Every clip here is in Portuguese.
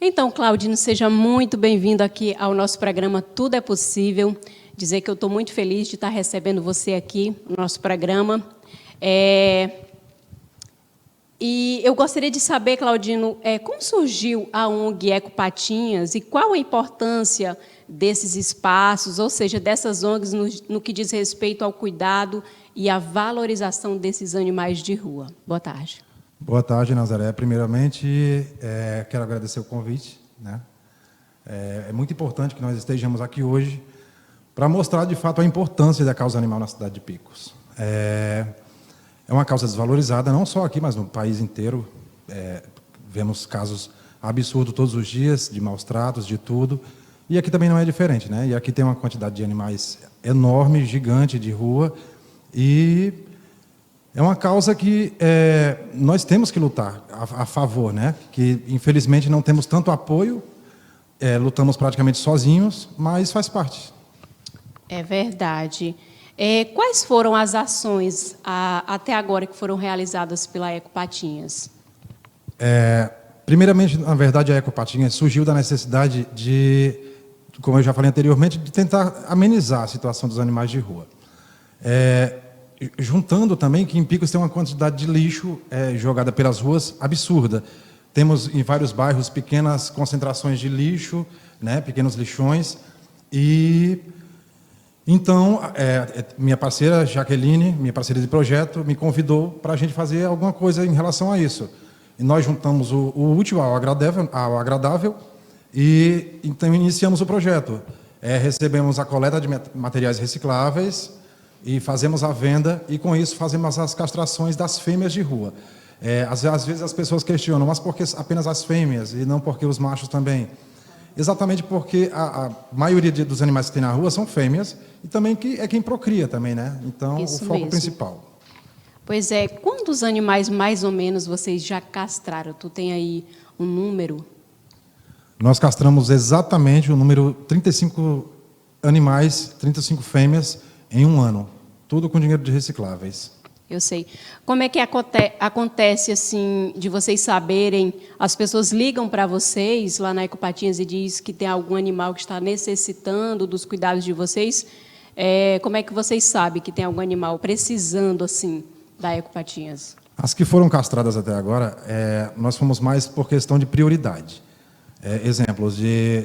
Então, Claudino, seja muito bem-vindo aqui ao nosso programa Tudo é Possível. Dizer que eu estou muito feliz de estar recebendo você aqui no nosso programa. E eu gostaria de saber, Claudino, como surgiu a ONG Eco Patinhas e qual a importância desses espaços, ou seja, dessas ONGs no que diz respeito ao cuidado e à valorização desses animais de rua. Boa tarde. Boa tarde, Nazaré. Primeiramente, quero agradecer o convite, né? É muito importante que nós estejamos aqui hoje para mostrar, de fato, a importância da causa animal na cidade de Picos. É uma causa desvalorizada, não só aqui, mas no país inteiro. Vemos casos absurdos todos os dias, de maus tratos, de tudo. E aqui também não é diferente, né? E aqui tem uma quantidade de animais enorme, gigante, de rua. E é uma causa que nós temos que lutar a favor, né? Que, infelizmente, não temos tanto apoio, lutamos praticamente sozinhos, mas faz parte. É verdade. Quais foram as ações até agora que foram realizadas pela Eco Patinhas? Primeiramente, na verdade, a Eco Patinhas surgiu da necessidade de, como eu já falei anteriormente, de tentar amenizar a situação dos animais de rua. Juntando também que em Picos tem uma quantidade de lixo jogada pelas ruas absurda. Temos em vários bairros pequenas concentrações de lixo, né, pequenos lixões. E então minha parceira Jaqueline, minha parceira de projeto, me convidou para a gente fazer alguma coisa em relação a isso. E nós juntamos o útil ao agradável e então iniciamos o projeto. Recebemos a coleta de materiais recicláveis e fazemos a venda, e com isso fazemos as castrações das fêmeas de rua. Às vezes as pessoas questionam, mas por que apenas as fêmeas e não porque os machos também? Exatamente porque a maioria dos animais que tem na rua são fêmeas, e também quem procria também, né? Então, isso o foco mesmo. Principal. Pois é, quantos animais mais ou menos vocês já castraram? Tu tem aí um número? Nós castramos exatamente o número 35 animais, 35 fêmeas, em um ano, tudo com dinheiro de recicláveis. Eu sei. Como é que acontece assim de vocês saberem? As pessoas ligam para vocês lá na Eco Patinhas e diz que tem algum animal que está necessitando dos cuidados de vocês. Como é que vocês sabem que tem algum animal precisando assim da Eco Patinhas? As que foram castradas até agora, nós fomos mais por questão de prioridade. Exemplos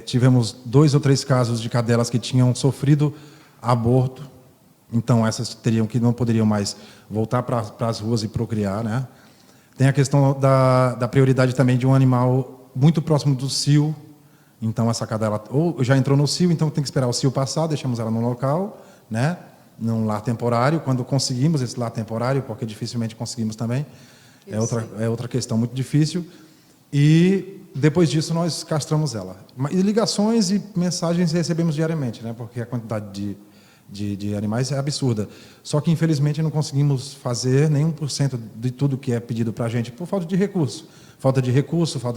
tivemos 2 ou 3 casos de cadelas que tinham sofrido aborto. Então, essas não poderiam mais voltar para as ruas e procriar, né? Tem a questão da prioridade também de um animal muito próximo do cio. Então, essa cadela ou já entrou no cio, então tem que esperar o cio passar, deixamos ela no local, né? Num lar temporário, quando conseguimos esse lar temporário, porque dificilmente conseguimos também. É outra questão muito difícil. E depois disso, nós castramos ela. E ligações e mensagens recebemos diariamente, né? Porque a quantidade de animais é absurda. Só que, infelizmente, não conseguimos fazer nem 1% de tudo que é pedido para a gente por falta de recurso. Falta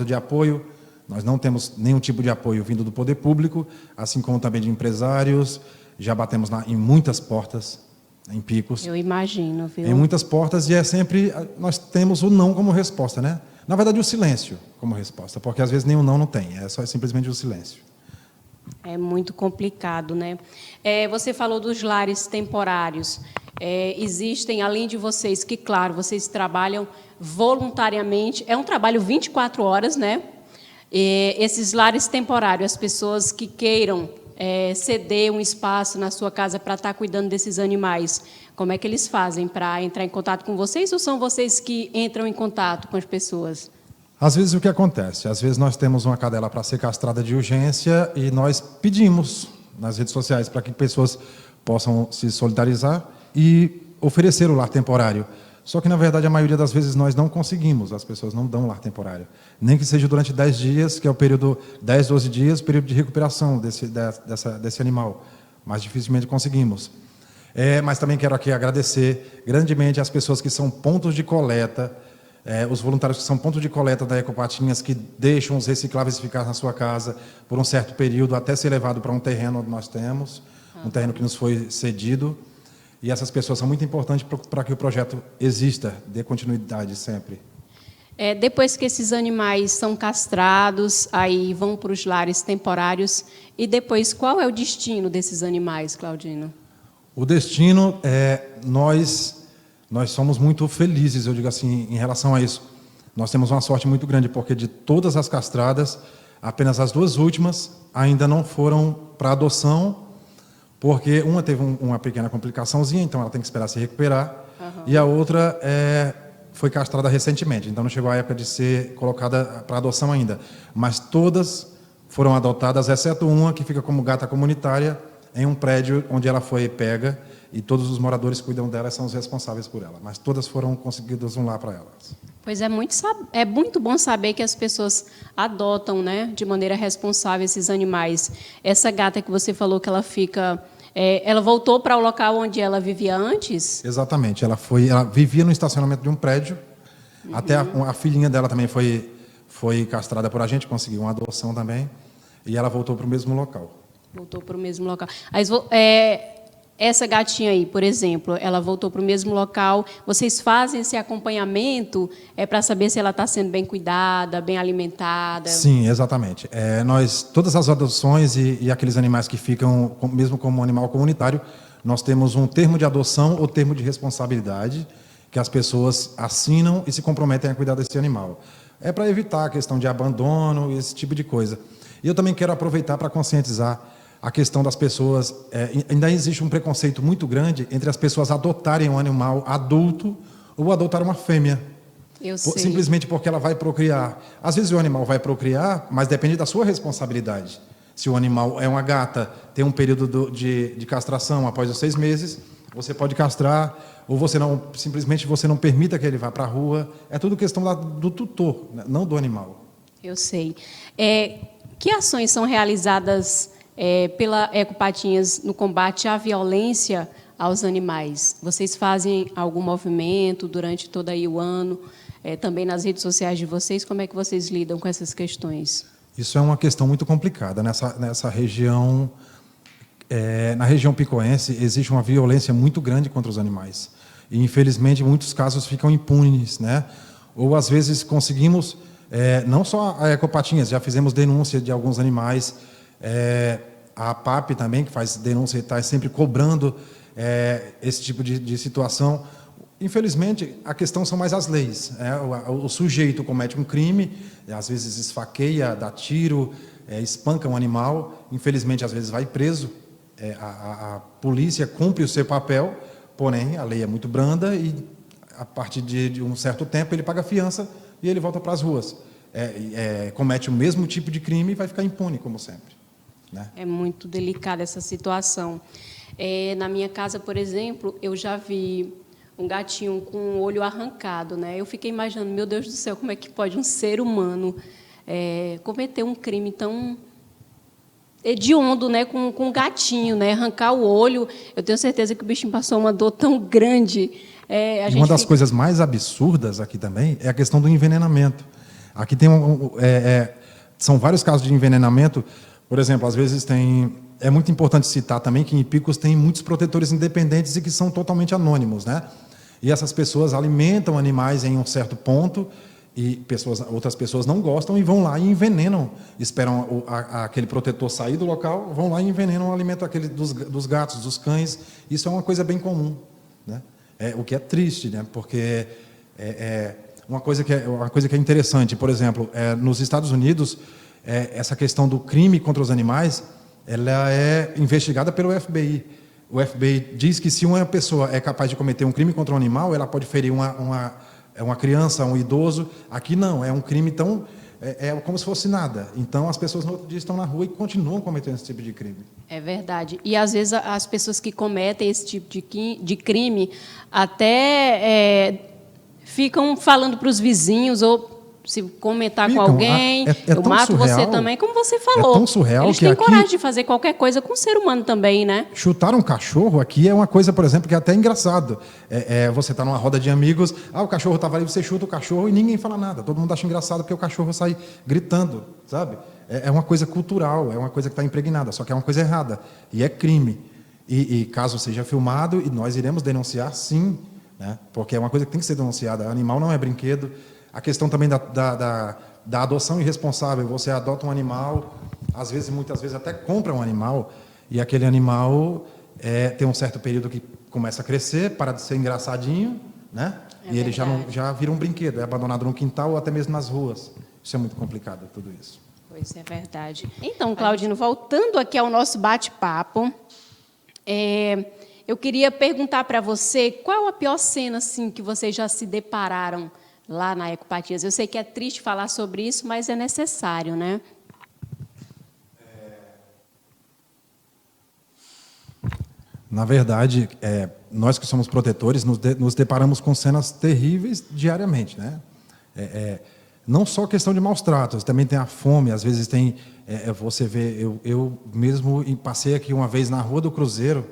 de apoio. Nós não temos nenhum tipo de apoio vindo do poder público, assim como também de empresários. Já batemos em muitas portas, em Picos. Eu imagino, viu? Em muitas portas, e sempre nós temos o não como resposta, né? Na verdade, o silêncio como resposta, porque às vezes nem o não tem, simplesmente o silêncio. É muito complicado, né? Você falou dos lares temporários. Existem, além de vocês, que, claro, vocês trabalham voluntariamente. É um trabalho 24 horas, né? Esses lares temporários, as pessoas que queiram ceder um espaço na sua casa para estar cuidando desses animais, como é que eles fazem para entrar em contato com vocês, ou são vocês que entram em contato com as pessoas? Às vezes o que acontece? Às vezes nós temos uma cadela para ser castrada de urgência e nós pedimos nas redes sociais para que pessoas possam se solidarizar e oferecer o lar temporário. Só que, na verdade, a maioria das vezes nós não conseguimos, as pessoas não dão lar temporário. Nem que seja durante 10 dias, que é o período, 10, 12 dias, o período de recuperação desse animal. Mas dificilmente conseguimos. Mas também quero aqui agradecer grandemente às pessoas que são pontos de coleta, os voluntários que são ponto de coleta da Eco Patinhas, que deixam os recicláveis ficar na sua casa por um certo período, até ser levado para um terreno onde nós temos, um terreno que nos foi cedido. E essas pessoas são muito importantes para que o projeto exista, dê continuidade sempre. Depois que esses animais são castrados, aí vão para os lares temporários, e depois qual é o destino desses animais, Claudino? O destino nós somos muito felizes, eu digo assim, em relação a isso. Nós temos uma sorte muito grande, porque de todas as castradas, apenas as 2 últimas ainda não foram para adoção, porque uma teve uma pequena complicaçãozinha, então ela tem que esperar se recuperar, e a outra foi castrada recentemente, então não chegou a época de ser colocada para adoção ainda. Mas todas foram adotadas, exceto uma que fica como gata comunitária em um prédio onde ela foi pega, e todos os moradores que cuidam dela são os responsáveis por ela. Mas todas foram conseguidas um lar para elas. Pois é muito bom saber que as pessoas adotam, né, de maneira responsável esses animais. Essa gata que você falou que ela fica... ela voltou para o local onde ela vivia antes? Exatamente. Ela vivia no estacionamento de um prédio. Até a filhinha dela também foi castrada por a gente, conseguiu uma adoção também. E ela voltou para o mesmo local. Voltou para o mesmo local. Essa gatinha aí, por exemplo, ela voltou para o mesmo local. Vocês fazem esse acompanhamento para saber se ela está sendo bem cuidada, bem alimentada? Sim, exatamente. Todas as adoções e aqueles animais que ficam, mesmo como animal comunitário, nós temos um termo de adoção ou termo de responsabilidade que as pessoas assinam e se comprometem a cuidar desse animal. É para evitar a questão de abandono, esse tipo de coisa. E eu também quero aproveitar para conscientizar a questão das pessoas. Ainda existe um preconceito muito grande entre as pessoas adotarem um animal adulto ou adotar uma fêmea. Eu sei. Simplesmente porque ela vai procriar. Às vezes o animal vai procriar, mas depende da sua responsabilidade. Se o animal é uma gata, tem um período de castração após os 6 meses, você pode castrar, ou simplesmente você não permita que ele vá para a rua. É tudo questão do tutor, não do animal. Eu sei. Que ações são realizadas pela Ecopatinhas no combate à violência aos animais? Vocês fazem algum movimento durante todo aí o ano? Também nas redes sociais de vocês, como é que vocês lidam com essas questões? Isso é uma questão muito complicada. Nessa região, na região picoense, existe uma violência muito grande contra os animais. E, infelizmente, muitos casos ficam impunes, né? Ou, às vezes, conseguimos... não só a Ecopatinhas, já fizemos denúncia de alguns animais. A APAP também, que faz denúncia e está sempre cobrando esse tipo de situação. Infelizmente, a questão são mais as leis. O sujeito comete um crime, às vezes esfaqueia, dá tiro, espanca um animal. Infelizmente, às vezes vai preso. A polícia cumpre o seu papel, porém, a lei é muito branda e, a partir de um certo tempo, ele paga fiança e ele volta para as ruas. Comete o mesmo tipo de crime e vai ficar impune, como sempre. Né? É muito delicada essa situação. Na minha casa, por exemplo, eu já vi um gatinho com o olho arrancado, né? Eu fiquei imaginando, meu Deus do céu, como é que pode um ser humano cometer um crime tão hediondo, né? Com um gatinho, né? Arrancar o olho. Eu tenho certeza que o bichinho passou uma dor tão grande. E uma das coisas mais absurdas aqui também é a questão do envenenamento. Aqui tem são vários casos de envenenamento. Por exemplo, às vezes é muito importante citar também que em Picos tem muitos protetores independentes e que são totalmente anônimos, né? E essas pessoas alimentam animais em um certo ponto e outras pessoas não gostam e vão lá e envenenam, esperam aquele protetor sair do local, vão lá e envenenam o alimento dos gatos, dos cães. Isso é uma coisa bem comum, né? O que é triste, né? Porque uma coisa que é interessante, por exemplo, nos Estados Unidos, essa questão do crime contra os animais, ela é investigada pelo FBI. O FBI diz que se uma pessoa é capaz de cometer um crime contra um animal, ela pode ferir uma criança, um idoso. Aqui não, é um crime tão... como se fosse nada. Então, as pessoas no outro dia estão na rua e continuam cometendo esse tipo de crime. É verdade. E, às vezes, as pessoas que cometem esse tipo de crime até ficam falando para os vizinhos ou... se comentar com alguém, eu mato surreal, você também, como você falou. É tão surreal eles que têm aqui, coragem de fazer qualquer coisa com o ser humano também, né? Chutar um cachorro aqui é uma coisa, por exemplo, que é até engraçado. Você está numa roda de amigos, o cachorro estava ali, você chuta o cachorro e ninguém fala nada. Todo mundo acha engraçado porque o cachorro sai gritando, sabe? É uma coisa cultural, é uma coisa que está impregnada, só que é uma coisa errada. E é crime. E caso seja filmado, e nós iremos denunciar, sim, né? Porque é uma coisa que tem que ser denunciada. Animal não é brinquedo. A questão também da adoção irresponsável. Você adota um animal, às vezes, muitas vezes até compra um animal, e aquele animal tem um certo período que começa a crescer, para de ser engraçadinho, né? E ele já vira um brinquedo, é abandonado no quintal ou até mesmo nas ruas. Isso é muito complicado, tudo isso. Pois é verdade. Então, Claudino, voltando aqui ao nosso bate-papo, eu queria perguntar para você qual a pior cena assim, que vocês já se depararam lá na Ecopatias. Eu sei que é triste falar sobre isso, mas é necessário, né? Na verdade, nós que somos protetores nos deparamos com cenas terríveis diariamente, né? Não só questão de maus tratos, também tem a fome. Às vezes tem, você vê, eu mesmo passei aqui uma vez na Rua do Cruzeiro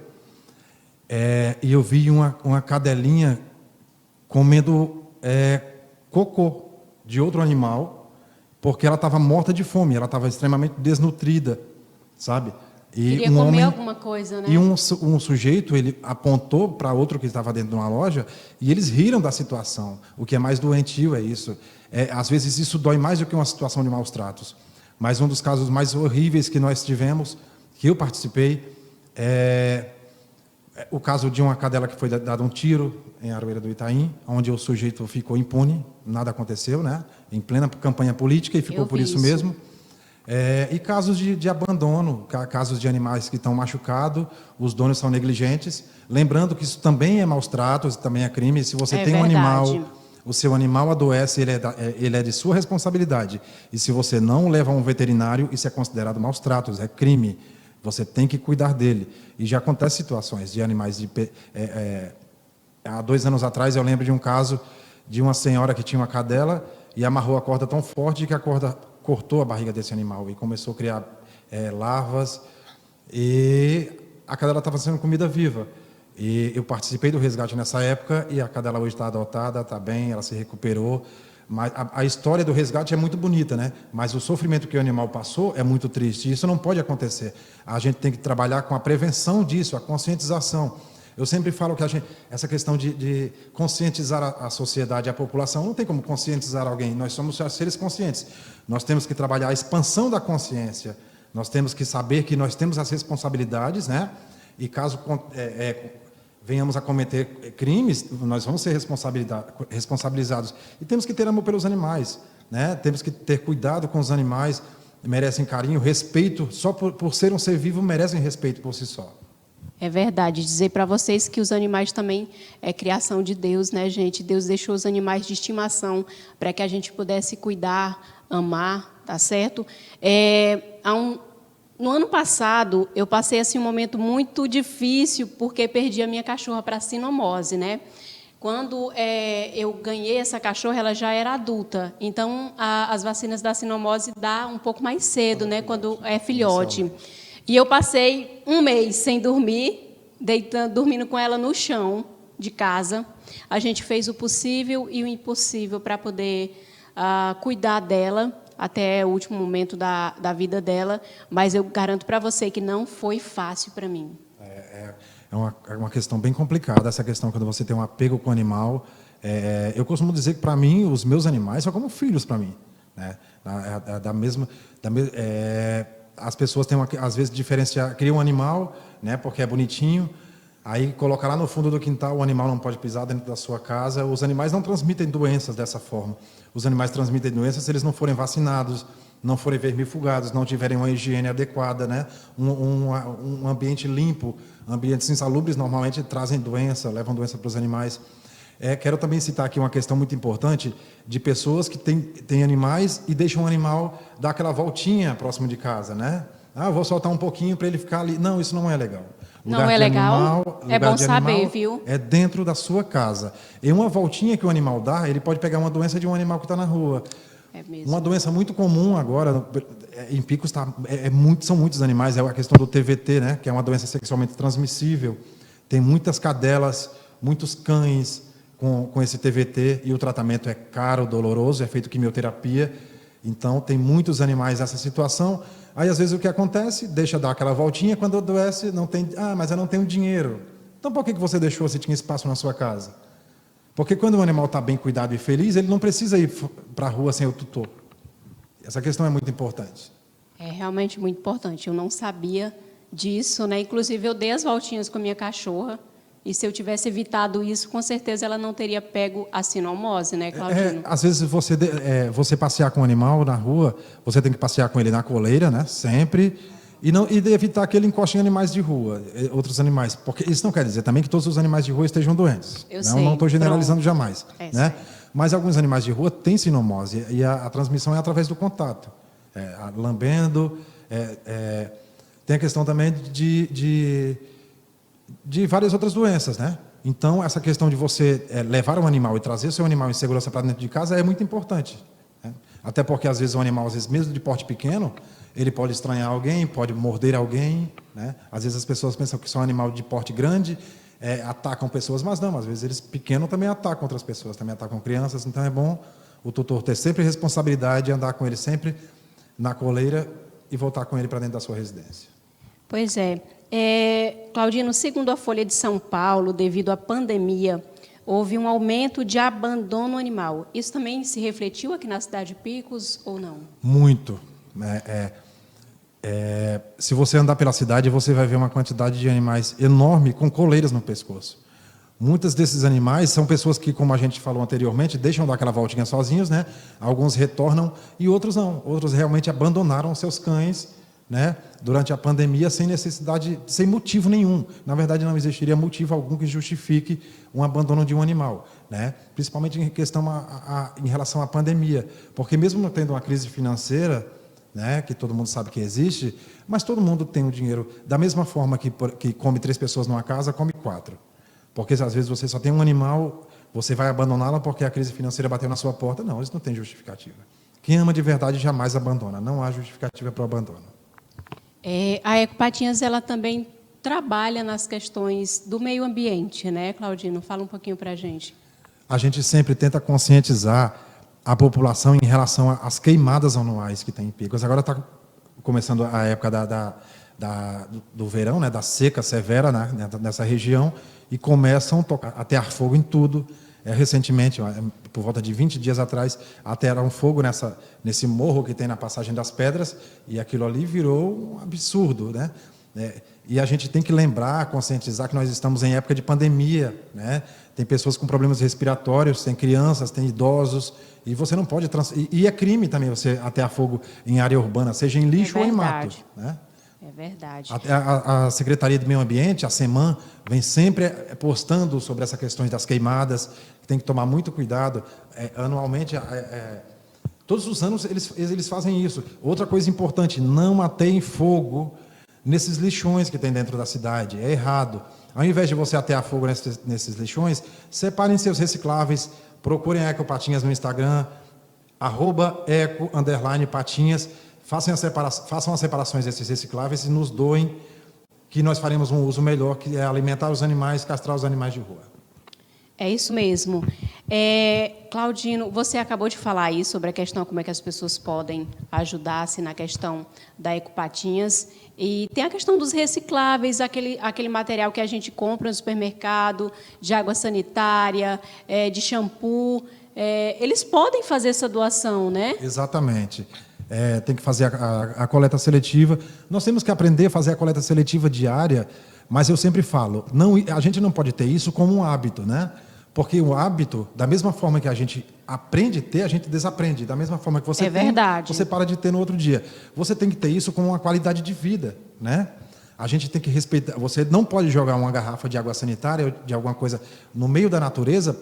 e eu vi uma cadelinha comendo cocô de outro animal, porque ela estava morta de fome, ela estava extremamente desnutrida, sabe? E queria comer alguma coisa, né? E um sujeito, ele apontou para outro que estava dentro de uma loja e eles riram da situação. O que é mais doentio é isso. Às vezes isso dói mais do que uma situação de maus tratos. Mas um dos casos mais horríveis que nós tivemos, que eu participei, o caso de uma cadela que foi dado um tiro em Aroeira do Itaim, onde o sujeito ficou impune, nada aconteceu, né? Em plena campanha política, e ficou por isso mesmo. E casos de abandono, casos de animais que estão machucados, os donos são negligentes. Lembrando que isso também é maus tratos, também é crime. Se você tem um animal, o seu animal adoece, ele é de sua responsabilidade. E se você não leva a um veterinário, isso é considerado maus tratos, é crime. Você tem que cuidar dele. E já acontecem situações de animais. Há 2 anos atrás, eu lembro de um caso de uma senhora que tinha uma cadela e amarrou a corda tão forte que a corda cortou a barriga desse animal e começou a criar larvas, e a cadela estava sendo comida viva. E eu participei do resgate nessa época, e a cadela hoje está adotada, está bem, ela se recuperou. Mas a história do resgate é muito bonita, né? Mas o sofrimento que o animal passou é muito triste, e isso não pode acontecer. A gente tem que trabalhar com a prevenção disso, a conscientização. Eu sempre falo que essa questão de conscientizar a sociedade, a população, não tem como conscientizar alguém. Nós somos seres conscientes. Nós temos que trabalhar a expansão da consciência. Nós temos que saber que nós temos as responsabilidades, né? E caso venhamos a cometer crimes, nós vamos ser responsabilizados. E temos que ter amor pelos animais, né? Temos que ter cuidado com os animais, merecem carinho, respeito. Só por ser um ser vivo, merecem respeito por si só. É verdade. Dizer para vocês que os animais também é criação de Deus, né, gente? Deus deixou os animais de estimação para que a gente pudesse cuidar, amar, tá certo? No ano passado, eu passei assim, um momento muito difícil, porque perdi a minha cachorra para a sinomose, né? Quando eu ganhei essa cachorra, ela já era adulta. Então, as vacinas da sinomose dá um pouco mais cedo, né? Quando é filhote. E eu passei 1 mês sem dormir, dormindo com ela no chão de casa. A gente fez o possível e o impossível para poder cuidar dela até o último momento da vida dela, mas eu garanto para você que não foi fácil para mim. É uma questão bem complicada, essa questão quando você tem um apego com o animal. Eu costumo dizer que, para mim, os meus animais são como filhos para mim, né? As pessoas têm, às vezes, diferenciar, cria um animal, né, porque é bonitinho, aí coloca lá no fundo do quintal, o animal não pode pisar dentro da sua casa. Os animais não transmitem doenças dessa forma. Os animais transmitem doenças se eles não forem vacinados, não forem vermifugados, não tiverem uma higiene adequada, né? Um ambiente limpo. Ambientes insalubres normalmente trazem doença, levam doença para os animais. Quero também citar aqui uma questão muito importante de pessoas que têm animais e deixam o animal dar aquela voltinha próximo de casa, né? Eu vou soltar um pouquinho para ele ficar ali. Não, isso não é legal. Não é legal? É bom saber, viu? É dentro da sua casa. E uma voltinha que o animal dá, ele pode pegar uma doença de um animal que está na rua. É mesmo. Uma doença muito comum agora, em Picos, são muitos animais, é a questão do TVT, né? Que é uma doença sexualmente transmissível. Tem muitas cadelas, muitos cães com esse TVT, e o tratamento é caro, doloroso, é feito quimioterapia. Então, tem muitos animais nessa situação. Aí, às vezes, o que acontece? Deixa dar aquela voltinha, quando adoece, não tem... mas eu não tenho dinheiro. Então, por que você deixou se tinha espaço na sua casa? Porque quando o animal está bem cuidado e feliz, ele não precisa ir para a rua sem o tutor. Essa questão é muito importante. É realmente muito importante. Eu não sabia disso, né? Inclusive, eu dei as voltinhas com a minha cachorra. E se eu tivesse evitado isso, com certeza ela não teria pego a sinomose, né, Claudino? Às vezes, você passear com o animal na rua, você tem que passear com ele na coleira, né? Sempre. E evitar que ele encoste em animais de rua, outros animais. Porque isso não quer dizer também que todos os animais de rua estejam doentes. Eu sei. Não estou generalizando Pronto. jamais. Né? Mas alguns animais de rua têm sinomose. E a transmissão é através do contato. Lambendo. Tem a questão também de várias outras doenças, né? Então, essa questão de você levar um animal e trazer seu animal em segurança para dentro de casa é muito importante. Né? Até porque, às vezes, o animal, às vezes, mesmo de porte pequeno, ele pode estranhar alguém, pode morder alguém. Né? Às vezes, as pessoas pensam que são um animal de porte grande, atacam pessoas, mas não. Às vezes, eles pequenos também atacam outras pessoas, também atacam crianças. Então, é bom o tutor ter sempre responsabilidade de andar com ele sempre na coleira e voltar com ele para dentro da sua residência. Pois é. Claudino, segundo a Folha de São Paulo, devido à pandemia, houve um aumento de abandono animal. Isso também se refletiu aqui na cidade de Picos ou não? Muito. Se você andar pela cidade, você vai ver uma quantidade de animais enorme com coleiras no pescoço. Muitos desses animais são pessoas que, como a gente falou anteriormente, deixam dar aquela voltinha sozinhos, né? Alguns retornam e outros não. Outros realmente abandonaram seus cães, né, durante a pandemia sem necessidade, sem motivo nenhum. Na verdade, não existiria motivo algum que justifique um abandono de um animal, né? Principalmente em relação à pandemia, porque mesmo não tendo uma crise financeira, né, que todo mundo sabe que existe, mas todo mundo tem o dinheiro da mesma forma que come 3 pessoas numa casa, come 4. Porque às vezes você só tem um animal, você vai abandoná-la porque a crise financeira bateu na sua porta. Não, isso não tem justificativa. Quem ama de verdade jamais abandona. Não há justificativa para o abandono. A Ecopatinhas, ela também trabalha nas questões do meio ambiente, né, Claudino? Fala um pouquinho para a gente. A gente sempre tenta conscientizar a população em relação às queimadas anuais que tem em Picos. Agora está começando a época do verão, né, da seca severa, né, nessa região, e começam a ter fogo em tudo. Recentemente, por volta de 20 dias atrás, atearam fogo nesse morro que tem na Passagem das Pedras, e aquilo ali virou um absurdo, né? E a gente tem que lembrar, conscientizar que nós estamos em época de pandemia, né? Tem pessoas com problemas respiratórios, tem crianças, tem idosos, e você não pode... E é crime também você atear fogo em área urbana, seja em lixo ou em mato, né? É verdade. A Secretaria do Meio Ambiente, a SEMAN, vem sempre postando sobre essas questões das queimadas, que tem que tomar muito cuidado. Anualmente, todos os anos eles fazem isso. Outra coisa importante, não ateiem fogo nesses lixões que tem dentro da cidade. É errado. Ao invés de você atear fogo nesses lixões, separem seus recicláveis, procurem a Ecopatinhas no Instagram, @eco_patinhas, façam as separações desses recicláveis e nos doem, que nós faremos um uso melhor, que é alimentar os animais, castrar os animais de rua. É isso mesmo. Claudino, você acabou de falar aí sobre a questão como é que as pessoas podem ajudar-se na questão da Ecopatinhas. E tem a questão dos recicláveis, aquele material que a gente compra no supermercado, de água sanitária, de shampoo. Eles podem fazer essa doação, né? Exatamente. Tem que fazer a coleta seletiva. Nós temos que aprender a fazer a coleta seletiva diária, mas eu sempre falo, a gente não pode ter isso como um hábito, né? Porque o hábito, da mesma forma que a gente aprende a ter, a gente desaprende. Da mesma forma que você tem, você para de ter no outro dia. Você tem que ter isso como uma qualidade de vida, né? A gente tem que respeitar. Você não pode jogar uma garrafa de água sanitária ou de alguma coisa no meio da natureza,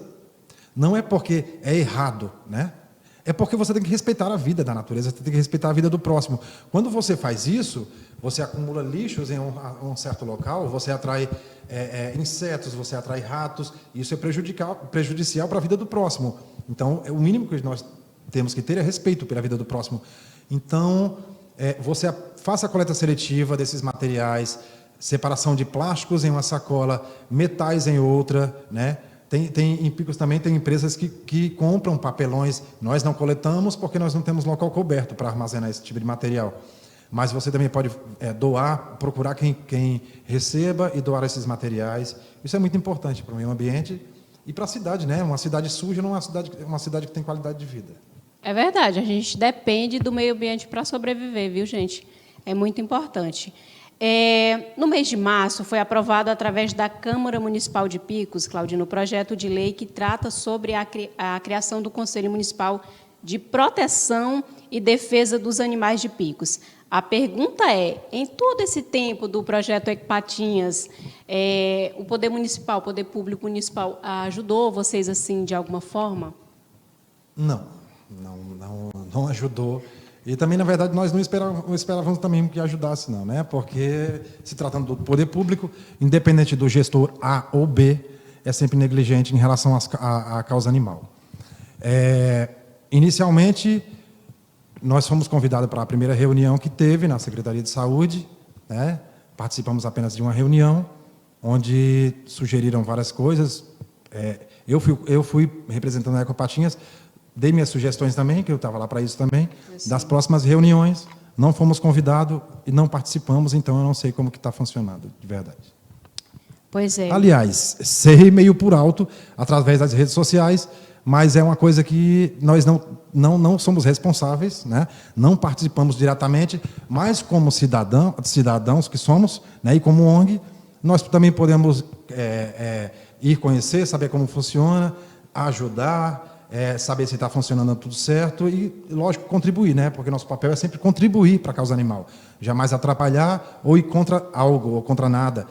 não é porque é errado, né? É porque você tem que respeitar a vida da natureza, você tem que respeitar a vida do próximo. Quando você faz isso, você acumula lixos em um certo local, você atrai insetos, você atrai ratos, e isso é prejudicial para a vida do próximo. Então, o mínimo que nós temos que ter é respeito pela vida do próximo. Então, você faça a coleta seletiva desses materiais, separação de plásticos em uma sacola, metais em outra, né? Em Picos também tem empresas que compram papelões. Nós não coletamos porque nós não temos local coberto para armazenar esse tipo de material. Mas você também pode doar, procurar quem receba e doar esses materiais. Isso é muito importante para o meio ambiente e para a cidade, né? Uma cidade suja não é uma cidade que tem qualidade de vida. É verdade, a gente depende do meio ambiente para sobreviver, viu, gente? É muito importante. No mês de março, foi aprovado, através da Câmara Municipal de Picos, Claudino, o projeto de lei que trata sobre a criação do Conselho Municipal de Proteção e Defesa dos Animais de Picos. A pergunta é, em todo esse tempo do projeto Equipatinhas, o Poder Municipal, o Poder Público Municipal, ajudou vocês assim de alguma forma? Não ajudou. E também, na verdade, nós não esperávamos também que ajudasse, não, né? Porque, se tratando do poder público, independente do gestor A ou B, é sempre negligente em relação à causa animal. Inicialmente, nós fomos convidados para a primeira reunião que teve na Secretaria de Saúde, né? Participamos apenas de uma reunião, onde sugeriram várias coisas. Eu fui representando a Ecopatinhas, dei minhas sugestões também, que eu estava lá para isso também, das próximas reuniões. Não fomos convidados e não participamos, então eu não sei como que está funcionando, de verdade. Pois é. Aliás, sei meio por alto, através das redes sociais, mas é uma coisa que nós não somos responsáveis, né? Não participamos diretamente, mas como cidadãos que somos, né? E como ONG, nós também podemos ir conhecer, saber como funciona, ajudar, saber se está funcionando tudo certo e, lógico, contribuir, né? Porque nosso papel é sempre contribuir para a causa animal, jamais atrapalhar ou ir contra algo ou contra nada.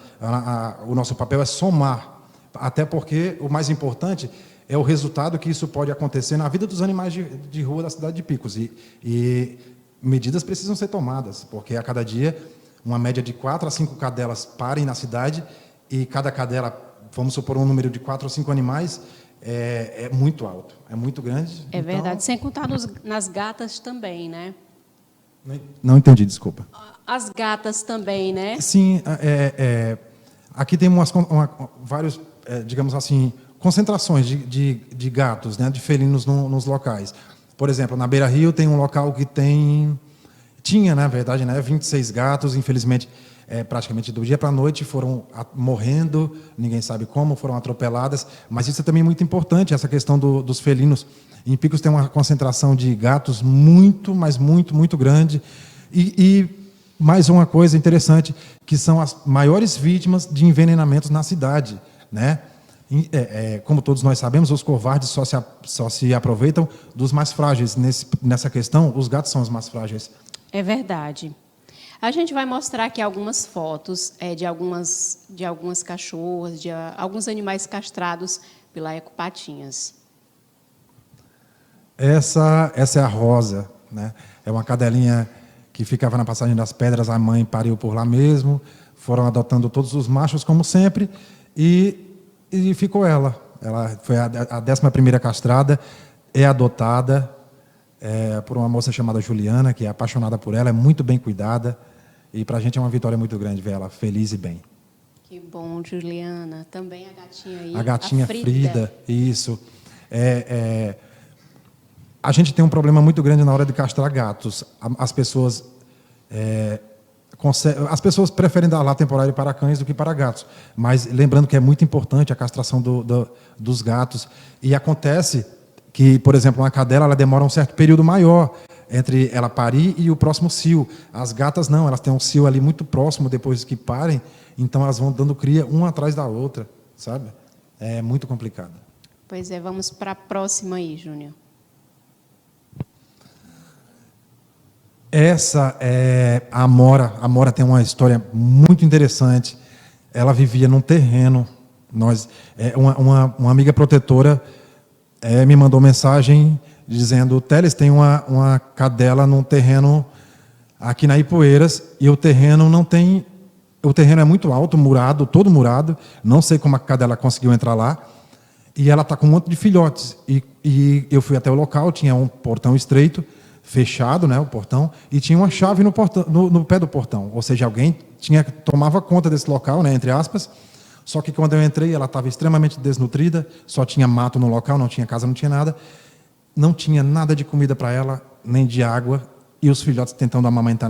O nosso papel é somar, até porque o mais importante é o resultado que isso pode acontecer na vida dos animais de rua da cidade de Picos. E medidas precisam ser tomadas, porque a cada dia uma média de 4 a 5 cadelas parem na cidade e cada cadela, vamos supor, um número de 4 ou 5 animais, é muito alto, é muito grande. É verdade, sem contar nas gatas também, né? Não entendi, desculpa. As gatas também, né? Sim, aqui tem vários, digamos assim, concentrações de gatos, né, de felinos nos locais. Por exemplo, na Beira Rio tem um local que tinha, na verdade, né, 26 gatos, infelizmente, praticamente do dia para a noite foram morrendo, ninguém sabe como, foram atropeladas, mas isso é também muito importante, essa questão dos felinos. Em Picos tem uma concentração de gatos muito, mas muito, muito grande. E mais uma coisa interessante, que são as maiores vítimas de envenenamentos na cidade, né? Como todos nós sabemos, os covardes só se aproveitam dos mais frágeis. Nessa questão, os gatos são os mais frágeis. É verdade. A gente vai mostrar aqui algumas fotos de algumas cachorras, de alguns animais castrados pela Ecopatinhas. Essa é a Rosa, né? É uma cadelinha que ficava na Passagem das Pedras, a mãe pariu por lá mesmo, foram adotando todos os machos, como sempre, e ficou ela. Ela foi a 11ª castrada, é adotada por uma moça chamada Juliana, que é apaixonada por ela, é muito bem cuidada, e para a gente é uma vitória muito grande ver ela feliz e bem. Que bom, Juliana. Também a gatinha aí, a gatinha Frida, isso. A gente tem um problema muito grande na hora de castrar gatos. As pessoas preferem dar lar temporário para cães do que para gatos. Mas lembrando que é muito importante a castração dos gatos. E acontece que, por exemplo, uma cadela ela demora um certo período maior entre ela parir e o próximo cio. As gatas não, elas têm um cio ali muito próximo depois que parem, então elas vão dando cria uma atrás da outra, sabe? É muito complicado. Pois é, vamos para a próxima aí, Júnior. Essa é a Amora. A Amora tem uma história muito interessante. Ela vivia num terreno. Uma amiga protetora me mandou mensagem dizendo: Teles, tem uma cadela num terreno aqui na Ipueiras e o terreno não tem. O terreno é muito alto, murado, todo murado. Não sei como a cadela conseguiu entrar lá. E ela está com um monte de filhotes. E eu fui até o local, tinha um portão estreito, fechado, né, o portão, e tinha uma chave no pé do portão. Ou seja, alguém tomava conta desse local, né, entre aspas. Só que quando eu entrei, ela estava extremamente desnutrida, só tinha mato no local, não tinha casa, não tinha nada. Não tinha nada de comida para ela, nem de água, e os filhotes tentando amamentar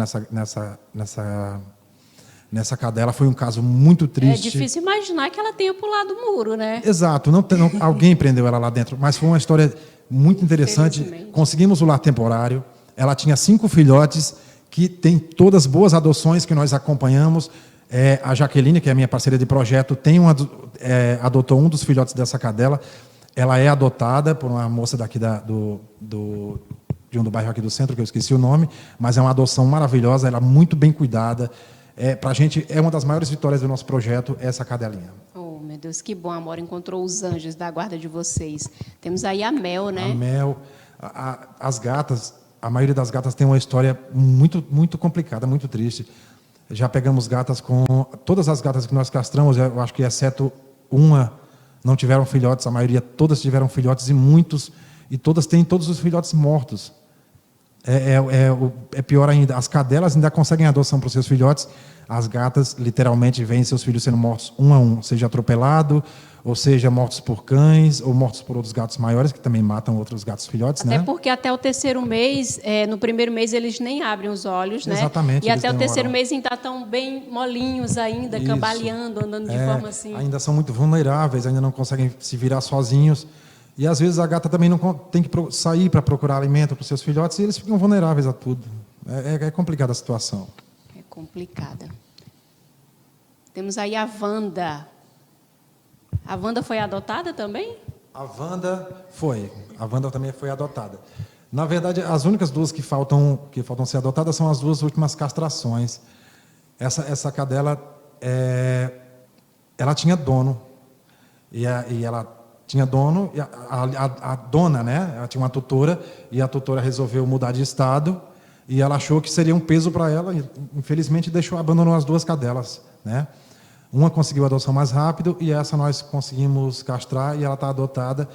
nessa cadela. Foi um caso muito É triste. difícil imaginar que ela tenha pulado o muro, né? Exato, alguém prendeu ela lá dentro, mas foi uma história muito interessante. Felizmente. Conseguimos o lar temporário. Ela tinha 5 filhotes, que tem todas boas adoções que nós acompanhamos. A Jaqueline, que é a minha parceira de projeto, adotou um dos filhotes dessa cadela. Ela é adotada por uma moça daqui de um do bairro aqui do centro, que eu esqueci o nome, mas é uma adoção maravilhosa, ela é muito bem cuidada. Para a gente, é uma das maiores vitórias do nosso projeto, essa cadelinha. Oh, meu Deus, que bom, a Amora encontrou os anjos da guarda de vocês. Temos aí a Mel, né? A Mel, as gatas, a maioria das gatas tem uma história muito, muito complicada, muito triste. Já pegamos gatas todas as gatas que nós castramos, eu acho que exceto uma, não tiveram filhotes, a maioria todas tiveram filhotes e todas têm todos os filhotes mortos. É pior ainda, as cadelas ainda conseguem adoção para os seus filhotes, as gatas literalmente veem seus filhos sendo mortos um a um, seja atropelado, ou seja mortos por cães, ou mortos por outros gatos maiores, que também matam outros gatos filhotes. Até né? porque até o terceiro mês, no primeiro mês eles nem abrem os olhos, né? Exatamente. E até o terceiro mês ainda estão bem molinhos ainda, Isso. cambaleando, andando de forma assim. Ainda são muito vulneráveis, ainda não conseguem se virar sozinhos. E às vezes a gata também não tem que sair para procurar alimento para os seus filhotes e eles ficam vulneráveis a tudo. É complicada a situação. É complicada. Temos aí a Wanda. A Wanda foi adotada também? A Wanda também foi adotada. Na verdade, as únicas duas que faltam ser adotadas são as 2 últimas castrações. Essa cadela, ela tinha dono. E ela tinha dono, e a dona, né? Ela tinha uma tutora, e a tutora resolveu mudar de estado, e ela achou que seria um peso para ela, e infelizmente abandonou as 2 cadelas, né? Uma conseguiu a adoção mais rápido, e essa nós conseguimos castrar, e ela está adotada.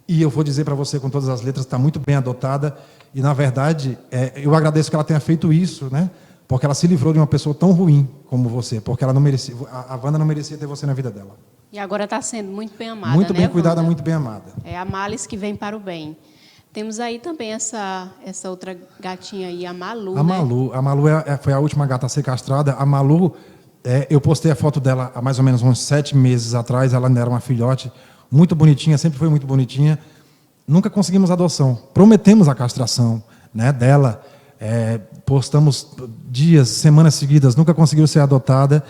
E eu vou dizer para você com todas as letras, está muito bem adotada, e na verdade, eu agradeço que ela tenha feito isso, né? Porque ela se livrou de uma pessoa tão ruim como você, porque ela não merecia, a Wanda não merecia ter você na vida dela. E agora está sendo muito bem amada, muito bem cuidada, Wanda? muito bem amada. É a males que vem para o bem. Temos aí também essa outra gatinha aí, a Malu, A Malu foi a última gata a ser castrada. A Malu, eu postei a foto dela há mais ou menos uns 7 meses atrás. Ela ainda era uma filhote, muito bonitinha, sempre foi muito bonitinha. Nunca conseguimos adoção. Prometemos a castração, né, dela. Postamos dias, semanas seguidas, nunca conseguiu ser adotada.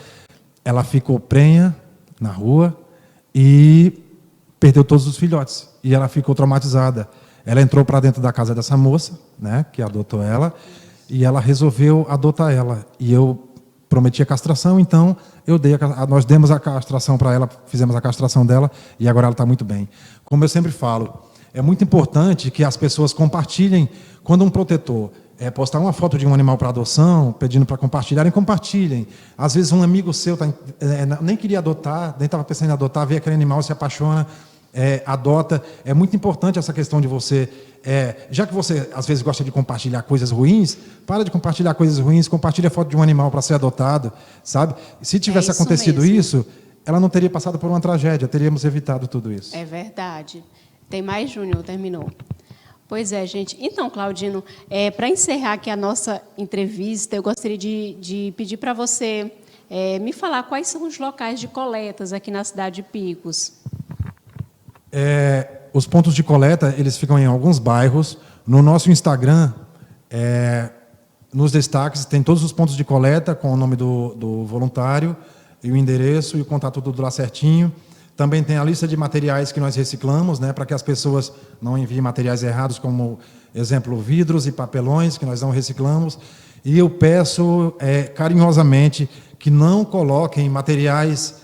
Ela ficou prenha na rua e perdeu todos os filhotes. E ela ficou traumatizada. Ela entrou para dentro da casa dessa moça, né, que adotou ela, e ela resolveu adotar ela. E eu prometi a castração, então nós demos a castração para ela, fizemos a castração dela, e agora ela está muito bem. Como eu sempre falo, é muito importante que as pessoas compartilhem. Quando um protetor postar uma foto de um animal para adoção, pedindo para compartilhem. Às vezes um amigo seu nem queria adotar, nem estava pensando em adotar, vê aquele animal, se apaixona, adota. É muito importante essa questão de você, já que você às vezes gosta de compartilhar coisas ruins, para de compartilhar coisas ruins, compartilha a foto de um animal para ser adotado, sabe? Se tivesse acontecido mesmo. isso, ela não teria passado por uma tragédia, teríamos evitado tudo isso. É verdade. Tem mais, Júnior? Terminou. Pois é, gente. Então, Claudino, para encerrar aqui a nossa entrevista, eu gostaria de pedir para você me falar quais são os locais de coletas aqui na cidade de Picos. Os pontos de coleta, eles ficam em alguns bairros. No nosso Instagram, nos destaques, tem todos os pontos de coleta com o nome do voluntário, e o endereço e o contato tudo lá certinho. Também tem a lista de materiais que nós reciclamos, né, para que as pessoas não enviem materiais errados, como, exemplo, vidros e papelões, que nós não reciclamos. E eu peço carinhosamente que não coloquem materiais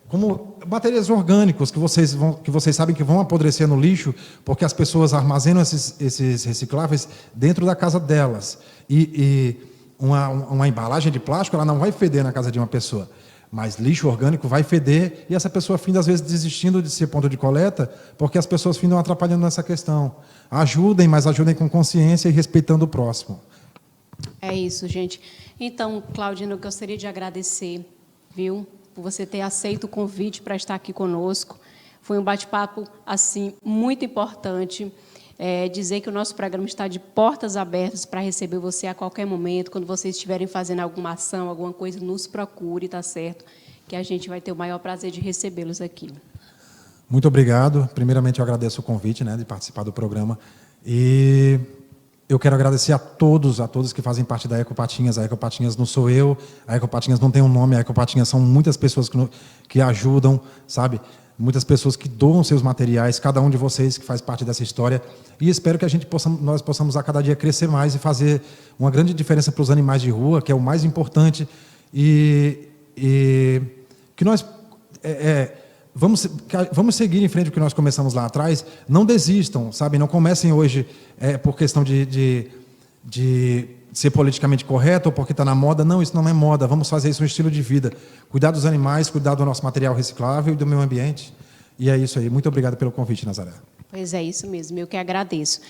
como materiais orgânicos, que vocês sabem que vão apodrecer no lixo, porque as pessoas armazenam esses recicláveis dentro da casa delas. E uma embalagem de plástico, ela não vai feder na casa de uma pessoa. Mas lixo orgânico vai feder, e essa pessoa finda, às vezes, desistindo de ser ponto de coleta, porque as pessoas findam atrapalhando nessa questão. Ajudem, mas ajudem com consciência e respeitando o próximo. É isso, gente. Então, Claudino, eu gostaria de agradecer, viu, por você ter aceito o convite para estar aqui conosco. Foi um bate-papo, assim, muito importante. dizer que o nosso programa está de portas abertas para receber você a qualquer momento. Quando vocês estiverem fazendo alguma ação, alguma coisa, nos procure, tá certo? Que a gente vai ter o maior prazer de recebê-los aqui. Muito obrigado. Primeiramente, eu agradeço o convite, né, de participar do programa. E eu quero agradecer a todos que fazem parte da Ecopatinhas. A Ecopatinhas não sou eu, a Ecopatinhas não tem um nome, a Ecopatinhas são muitas pessoas que ajudam, sabe? Muitas pessoas que doam seus materiais, cada um de vocês que faz parte dessa história. E espero que nós possamos a cada dia crescer mais e fazer uma grande diferença para os animais de rua, que é o mais importante. E que nós vamos seguir em frente o que nós começamos lá atrás. Não desistam, sabe? Não comecem hoje por questão de ser politicamente correto ou porque está na moda. Não, isso não é moda. Vamos fazer isso um estilo de vida. Cuidar dos animais, cuidar do nosso material reciclável e do meio ambiente. E é isso aí. Muito obrigado pelo convite, Nazaré. Pois é, isso mesmo. Eu que agradeço.